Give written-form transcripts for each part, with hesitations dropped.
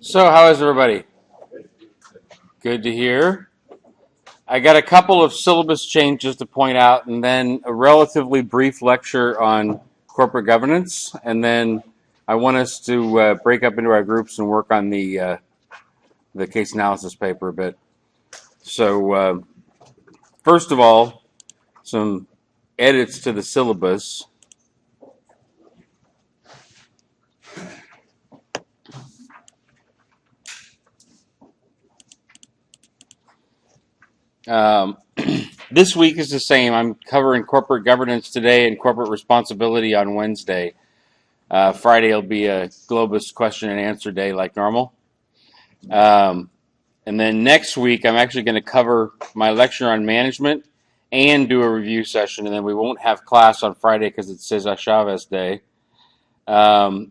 So, how is everybody? Good to hear. I got a couple of syllabus changes to point out, and then a relatively brief lecture on corporate governance, and then I want us to break up into our groups and work on the case analysis paper a bit. So, first of all, some edits to the syllabus. This week is the same. I'm covering corporate governance today and corporate responsibility on Wednesday. Friday will be a Globus question and answer day like normal. And then next week, I'm actually going to cover my lecture on management and do a review session. And then we won't have class on Friday because it's Cesar Chavez Day. And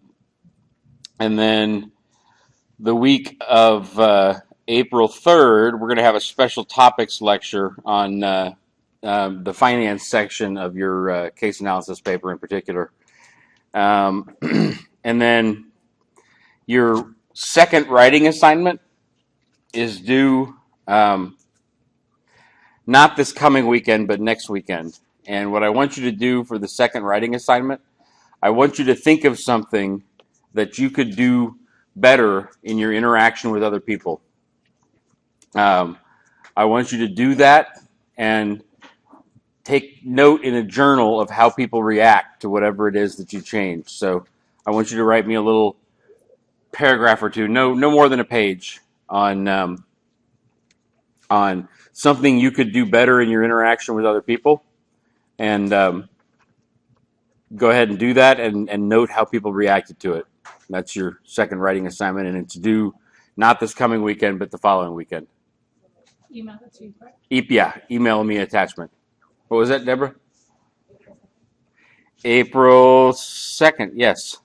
then the week of April 3rd, we're going to have a special topics lecture on the finance section of your case analysis paper in particular. And then your second writing assignment is due not this coming weekend, but next weekend. And what I want you to do for the second writing assignment, I want you to think of something that you could do better in your interaction with other people. I want you to do that and take note in a journal of how people react to whatever it is that you change. So I want you to write me a little paragraph or two, no more than a page, on something you could do better in your interaction with other people, and go ahead and do that, and note how people reacted to it. That's your second writing assignment, and it's due not this coming weekend, but the following weekend. Email it to you, correct? Yeah, email me attachment. What was that, Deborah? April 2nd, yes.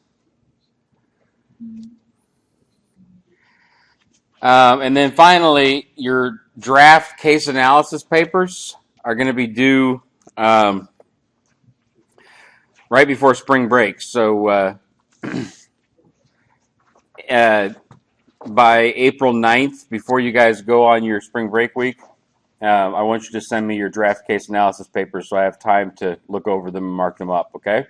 And then finally, your draft case analysis papers are going to be due right before spring break. So by April 9th, before you guys go on your spring break week, I want you to send me your draft case analysis papers so I have time to look over them and mark them up, okay?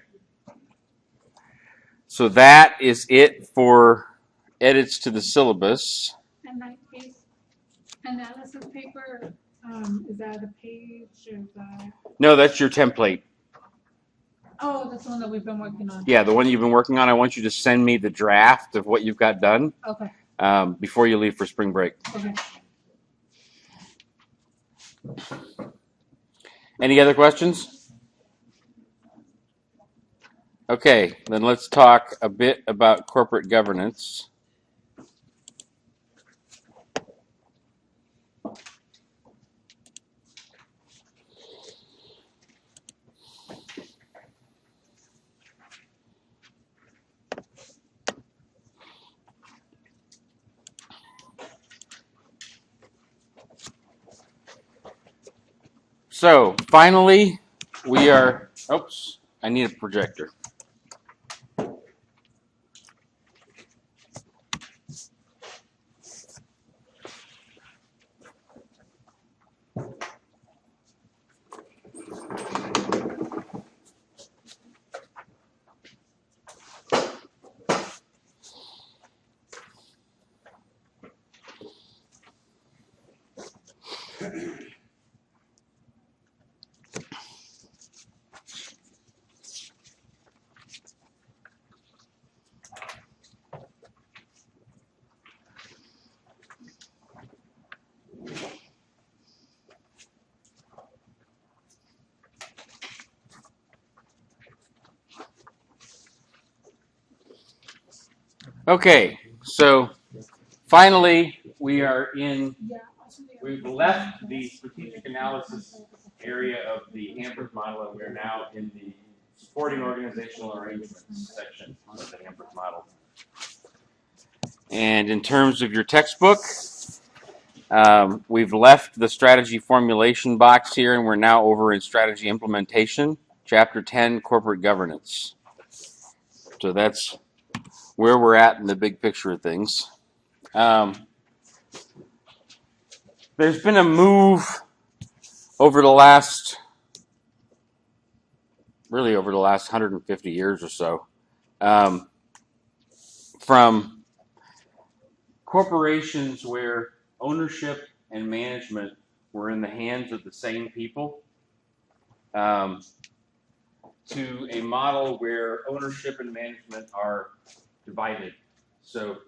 So that is it for edits to the syllabus. And that case analysis paper, is that a page? Is that... No, that's your template. Oh, that's the one that we've been working on. Yeah, the one you've been working on. I want you to send me the draft of what you've got done. Okay. Before you leave for spring break. Okay. Any other questions? Okay, then let's talk a bit about corporate governance. So, finally, we are... Oops, I need a projector. Okay, so finally, we've left the strategic analysis area of the Hambrick model, and we're now in the supporting organizational arrangements section of the Hambrick model. And in terms of your textbook, we've left the strategy formulation box here, and we're now over in strategy implementation, chapter 10, corporate governance. So that's where we're at in the big picture of things. There's been a move over the last 150 years or so, from corporations where ownership and management were in the hands of the same people, to a model where ownership and management are divided. So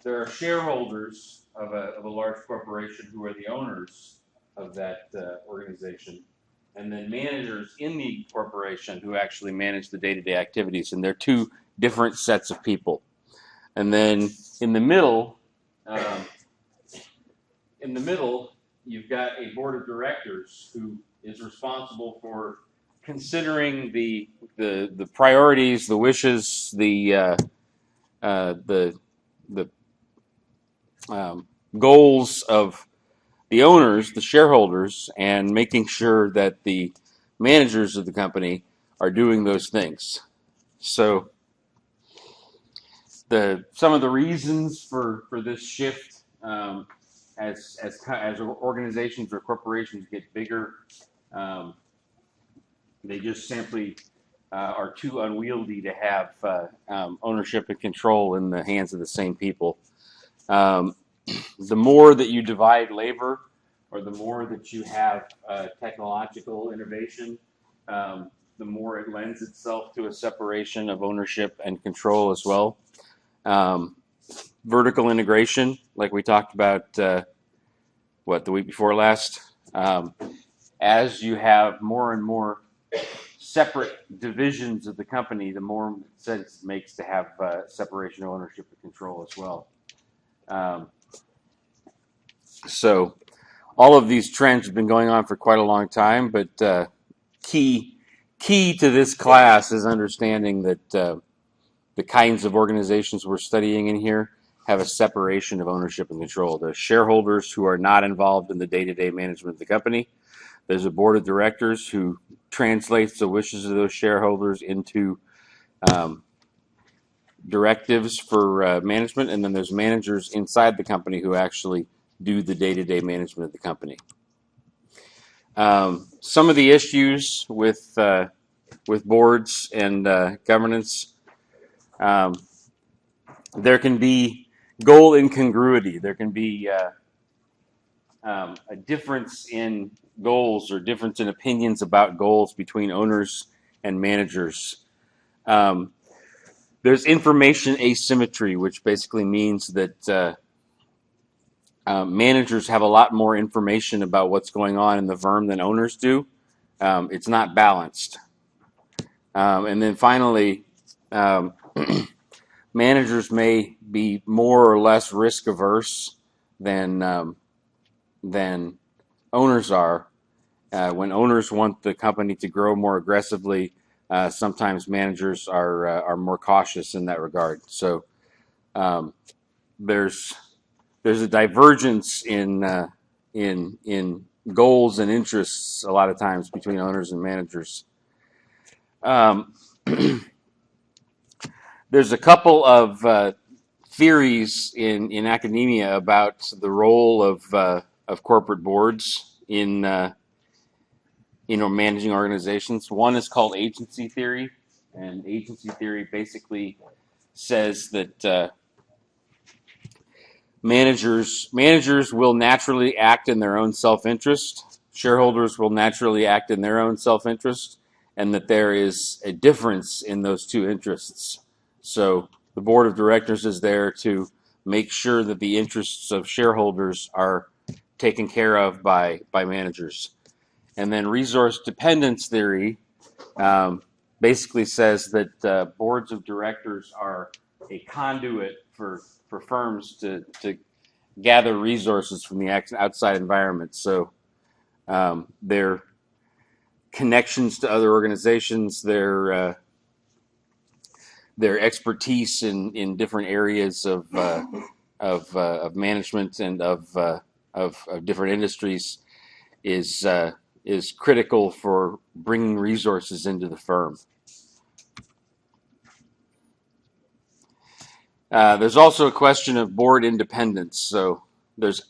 there are shareholders of a large corporation who are the owners of that organization, and then managers in the corporation who actually manage the day-to-day activities, and they're two different sets of people. And then in the middle, you've got a board of directors who is responsible for considering the priorities, the wishes, the goals of the owners, the shareholders, and making sure that the managers of the company are doing those things. So some of the reasons for this shift, as organizations or corporations get bigger, they just simply are too unwieldy to have ownership and control in the hands of the same people. The more that you divide labor, or the more that you have technological innovation, the more it lends itself to a separation of ownership and control as well. Vertical integration, like we talked about, the week before last. As you have more and more separate divisions of the company, the more sense it makes to have separation of ownership and control as well. So all of these trends have been going on for quite a long time, but key to this class is understanding that the kinds of organizations we're studying in here have a separation of ownership and control. The shareholders who are not involved in the day-to-day management of the company. There's a board of directors who translates the wishes of those shareholders into directives for management, and then there's managers inside the company who actually do the day-to-day management of the company. Some of the issues with boards and governance, there can be goal incongruity. There can be a difference in goals or difference in opinions about goals between owners and managers. There's information asymmetry, which basically means that managers have a lot more information about what's going on in the firm than owners do. It's not balanced. And then finally, managers may be more or less risk averse than owners are. When owners want the company to grow more aggressively, sometimes managers are more cautious in that regard. So there's a divergence in goals and interests a lot of times between owners and managers. There's a couple of theories in academia about the role of corporate boards in managing organizations. One is called agency theory, and agency theory basically says that managers will naturally act in their own self-interest. Shareholders will naturally act in their own self-interest, and that there is a difference in those two interests. So the board of directors is there to make sure that the interests of shareholders are taken care of by managers. And then resource dependence theory basically says that boards of directors are a conduit for firms to gather resources from the outside environment. So their connections to other organizations, their expertise in different areas of management and of different industries is critical for bringing resources into the firm. There's also a question of board independence. So there's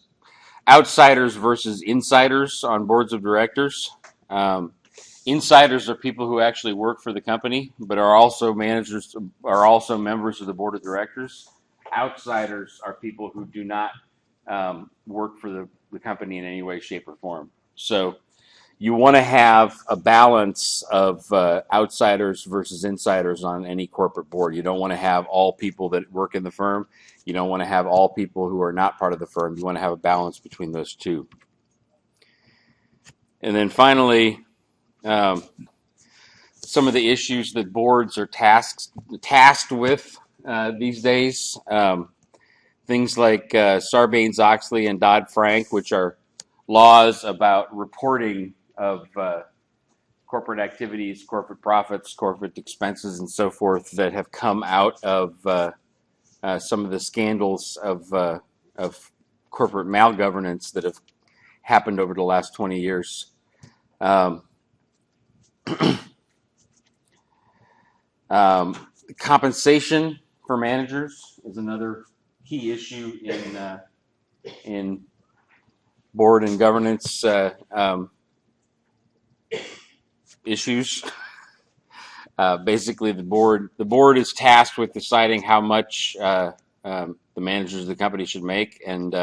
outsiders versus insiders on boards of directors. Um, Insiders are people who actually work for the company, but are also managers, are also members of the board of directors. Outsiders are people who do not work for the company in any way, shape, or form. So you want to have a balance of outsiders versus insiders on any corporate board. You don't want to have all people that work in the firm. You don't want to have all people who are not part of the firm. You want to have a balance between those two. And then finally, um, some of the issues that boards are tasked with these days. Things like Sarbanes-Oxley and Dodd-Frank, which are laws about reporting of corporate activities, corporate profits, corporate expenses, and so forth that have come out of some of the scandals of corporate malgovernance that have happened over the last 20 years. Um, Compensation for managers is another key issue in board and governance issues. Basically, the board is tasked with deciding how much the managers of the company should make, and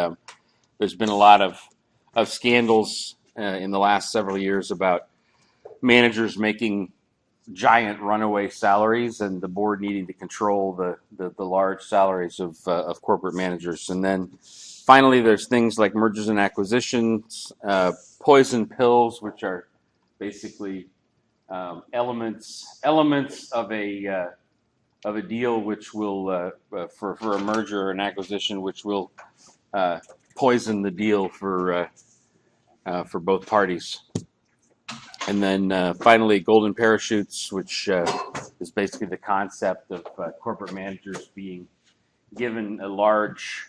there's been a lot of scandals in the last several years about managers making giant runaway salaries, and the board needing to control the large salaries of corporate managers. And then finally, there's things like mergers and acquisitions, poison pills, which are basically elements of a deal which will for a merger or an acquisition which will poison the deal for both parties. And then finally, golden parachutes, which is basically the concept of corporate managers being given a large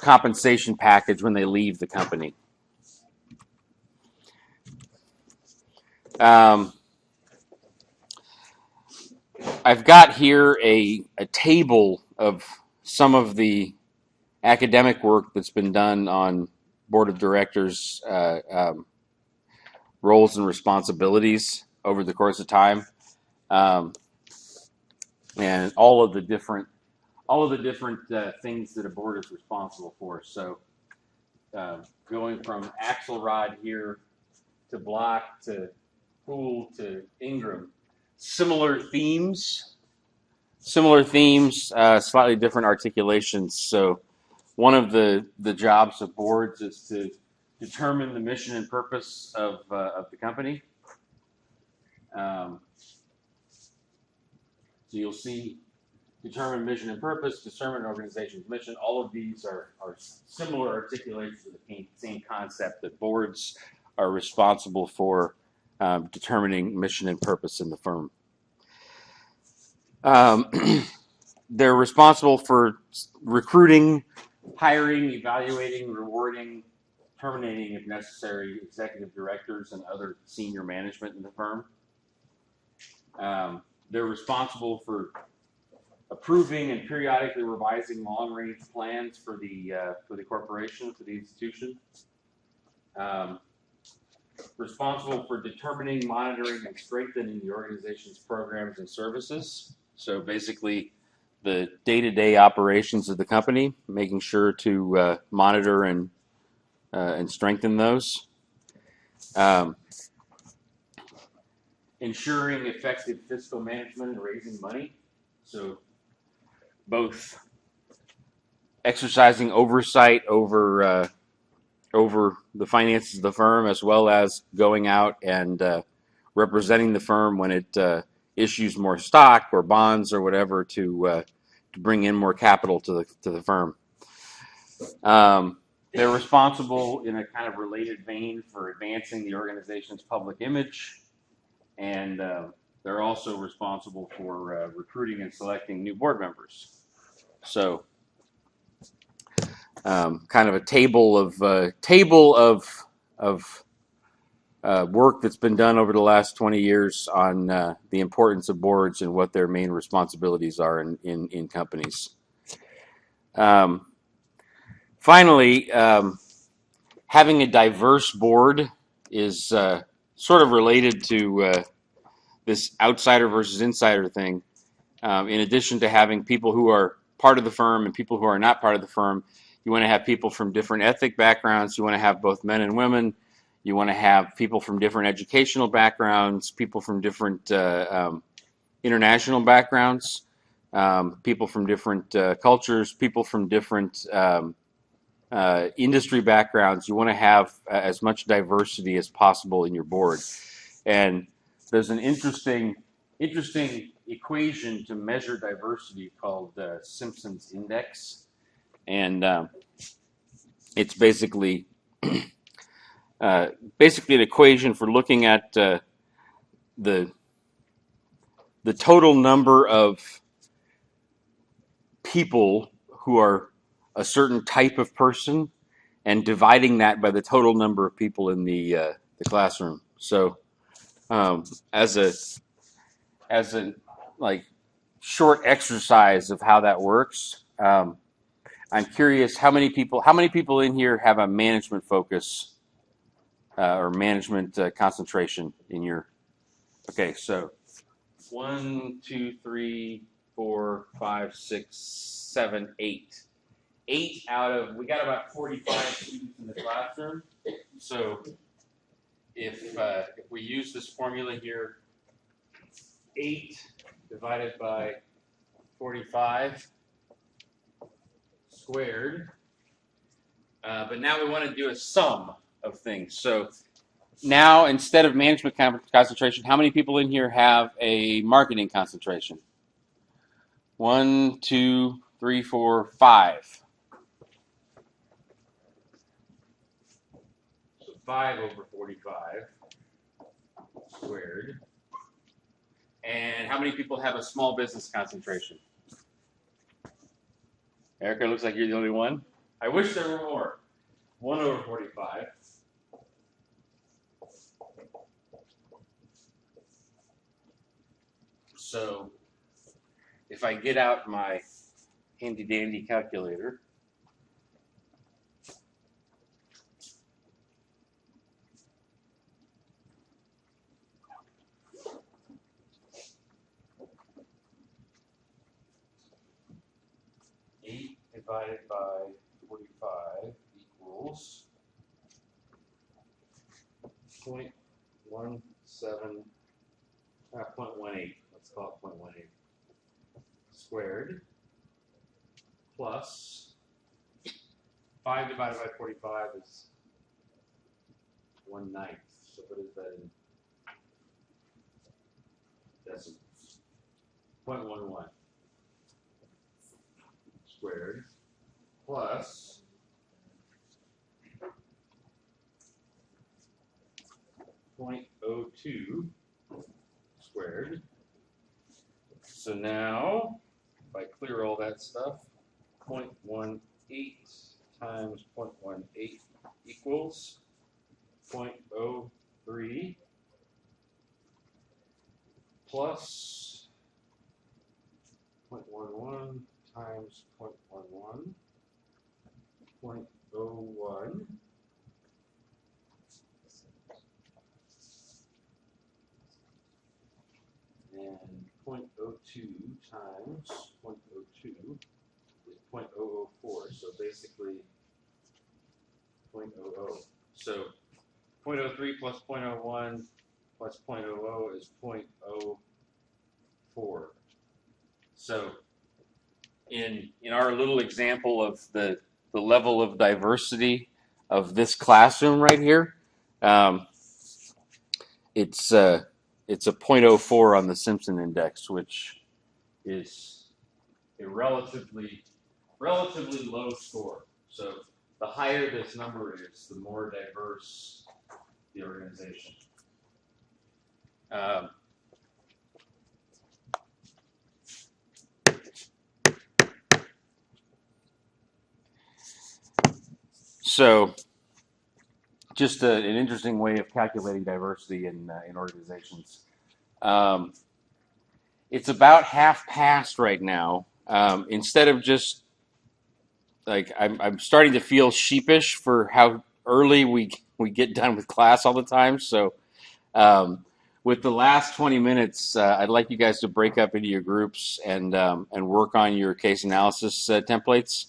compensation package when they leave the company. I've got here a table of some of the academic work that's been done on board of directors roles and responsibilities over the course of time, and all of the different things that a board is responsible for. So going from Axelrod here to Block to Poole to Ingram, similar themes, slightly different articulations. So one of the jobs of boards is to determine the mission and purpose of the company. So you'll see determine mission and purpose, determine an organization's mission. All of these are similar articulations of the same concept, that boards are responsible for determining mission and purpose in the firm. They're responsible for recruiting, hiring, evaluating, rewarding, terminating, if necessary, executive directors and other senior management in the firm. They're responsible for approving and periodically revising long-range plans for the corporation, for the institution. Responsible for determining, monitoring, and strengthening the organization's programs and services. So basically, the day-to-day operations of the company, making sure to monitor and strengthen those. Ensuring effective fiscal management and raising money. So both exercising oversight over the finances of the firm, as well as going out and representing the firm when it issues more stock or bonds or whatever to bring in more capital to the firm. They're responsible, in a kind of related vein, for advancing the organization's public image, and they're also responsible for recruiting and selecting new board members. So, kind of a table of work that's been done over the last 20 years on the importance of boards and what their main responsibilities are in companies. Um, finally, having a diverse board is sort of related to this outsider versus insider thing. In addition to having people who are part of the firm and people who are not part of the firm, you want to have people from different ethnic backgrounds. You want to have both men and women. You want to have people from different educational backgrounds, people from different international backgrounds, people from different cultures, people from different industry backgrounds. You want to have as much diversity as possible in your board. And there's an interesting equation to measure diversity called Simpson's index, and it's basically an equation for looking at the total number of people who are a certain type of person and dividing that by the total number of people in the classroom. So as a like short exercise of how that works, I'm curious how many people in here have a management focus or management concentration in your. Okay, so 1, 2, 3, 4, 5, 6, 7, 8. 8 out of, we got about 45 students in the classroom. So if we use this formula here, 8 divided by 45 squared. But now we want to do a sum of things. So now instead of management concentration, how many people in here have a marketing concentration? 1, 2, 3, 4, 5. So 5 over 45 squared. And how many people have a small business concentration? Erica, looks like you're the only one. I wish there were more. 1 over 45. So if I get out my handy dandy calculator, divided by 45 equals 0.17, 0.18, let's call it 0.18 squared plus 5 divided by 45 is 1/9. So what is that in decimals? 0.11 squared plus 0.02 squared. So now, if I clear all that stuff, 0.18 times 0.18 equals 0.03 plus 0.11 times 0.11, 0.01, and 0.02 times 0.02 is 0.004, so basically 0.00. So 0.03 plus 0.01 plus 0.00 is 0.04. So in our little example of the level of diversity of this classroom right here, it's a 0.04 on the Simpson index, which is a relatively low score. So the higher this number is, the more diverse the organization. So just an interesting way of calculating diversity in organizations. It's about half past right now. Instead of just I'm starting to feel sheepish for how early we get done with class all the time. So with the last 20 minutes, I'd like you guys to break up into your groups and work on your case analysis templates,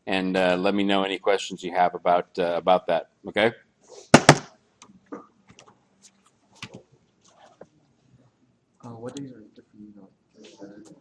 and let me know any questions you have about that. Okay. What days are good for you? Saturday?